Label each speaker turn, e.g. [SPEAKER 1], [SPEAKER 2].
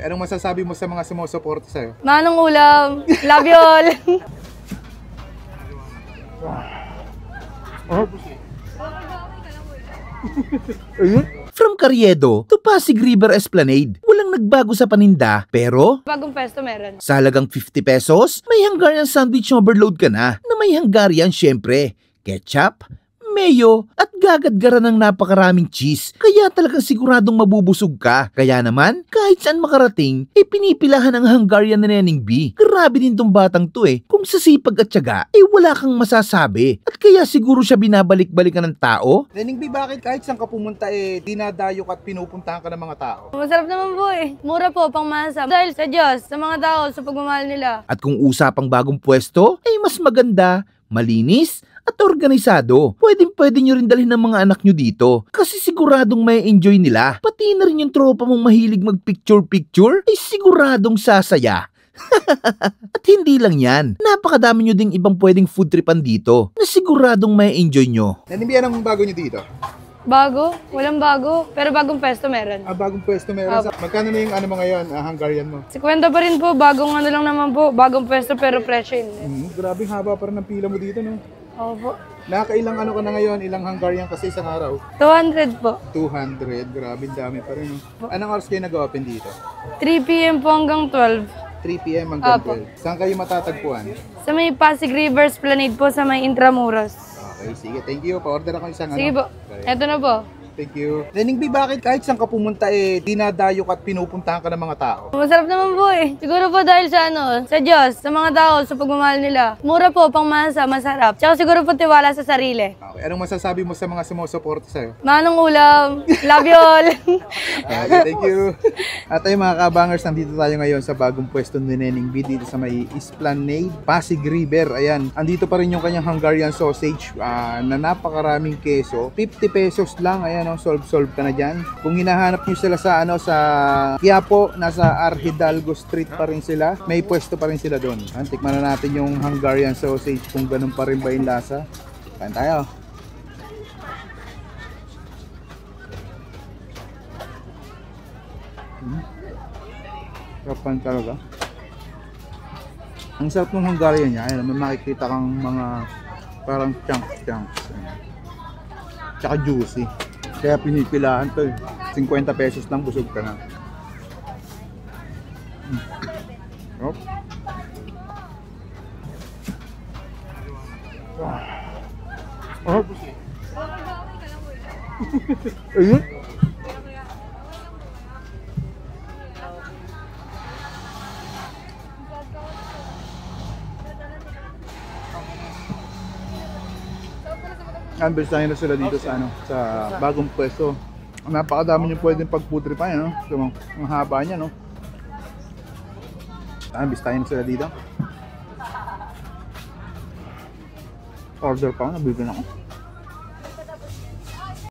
[SPEAKER 1] Anong masasabi mo sa mga sumusuporta sa'yo?
[SPEAKER 2] Manong ulam. Love you all.
[SPEAKER 3] From Carriedo to Pasig River Esplanade, walang nagbago sa paninda pero
[SPEAKER 2] Bagong pesto meron.
[SPEAKER 3] sa halagang 50 pesos, may Hungarian sandwich overload ka na may Hungarian syempre, ketchup, mayo at gagadgaran ng napakaraming cheese kaya talagang siguradong mabubusog ka. Kaya naman, kahit saan makarating, pinipilahan ang Hungarian na Nening B. Grabe din tong batang to kung sa sipag at tiyaga, wala kang masasabi. At kaya siguro siya binabalik-balikan ng tao.
[SPEAKER 1] Nening B, bakit kahit saan ka pumunta dinadayok at pinupuntahan ka ng mga tao?
[SPEAKER 2] Masarap naman po Mura po, pangmasa. Dahil sa Diyos, sa mga tao, sa pagmamahal nila.
[SPEAKER 3] At kung usapang bagong pwesto, mas maganda, malinis, at organisado. Pwede nyo rin dalhin ng mga anak nyo dito kasi siguradong may enjoy nila. Pati na rin yung tropa mong mahilig mag-picture-picture siguradong sasaya. At hindi lang yan, napakadami nyo ding ibang pwedeng food tripan dito na siguradong may enjoy nyo.
[SPEAKER 1] Nening B, anong bago nyo dito?
[SPEAKER 2] Bago? Walang bago. Pero bagong pesto meron.
[SPEAKER 1] Bagong pwesto meron. Magkano na yung ano mo ngayon, Hungarian mo?
[SPEAKER 2] 50 pa rin po. Bagong ano lang naman po. Bagong pesto pero presyo
[SPEAKER 1] Grabe haba pa rin ang pila mo dito, no?
[SPEAKER 2] Opo.
[SPEAKER 1] Nakakailang ano ka na ngayon? Ilang Hungarian kasi isang araw?
[SPEAKER 2] 200 po.
[SPEAKER 1] 200. Grabe, dami pa rin. Anong oras kayo nag-open dito?
[SPEAKER 2] 3 p.m. po hanggang 12.
[SPEAKER 1] 3 p.m. hanggang 12. Saan kayo matatagpuan?
[SPEAKER 2] Sa may Pasig River Esplanade po sa may Intramuros.
[SPEAKER 1] Okay, sige. Thank you. Pa-order ako isang
[SPEAKER 2] Sige po. Eto na po.
[SPEAKER 1] Thank you. Nening B, bakit kahit saan ka pumunta dinadayok at pinupuntahan ka ng mga tao?
[SPEAKER 2] Masarap naman po Siguro po dahil sa sa Diyos, sa mga tao, sa pagmamahal nila. Mura po, pangmasa, masarap. Tsaka siguro po tiwala sa sarili.
[SPEAKER 1] Okay. Anong masasabi mo sa mga sumusuporta sa'yo?
[SPEAKER 2] Manong ulam. Love you all.
[SPEAKER 1] Okay, thank you. At ay mga kabangers, nandito tayo ngayon sa bagong pwesto ni Nening B dito sa may Esplanade, Pasig River. Ayan, andito pa rin yung kanyang Hungarian sausage na napakaraming keso. 50 pesos lang. Ayan, solve ka na dyan. Kung hinahanap nyo sila sa sa Quiapo, nasa Arhidalgo Street pa rin sila. May pwesto pa rin sila doon. Tikman na natin yung Hungarian sausage kung ganun pa rin ba yung lasa. Kain tayo. Sarapan talaga. Ang sarap ng Hungarian niya. Ayun, may makikita kang mga parang chunks. Tsaka juicy. Kaya pinipilahan to 50 pesos lang, busog ka na. Oh. Oh. Ayun. Anbestahin na sila dito sa sa bagong pwesto. Napakadami niyo pwedeng pagputripan, So, ang haba niya, Anbestahin na sila dito. Order pa ako, nabigyan ako.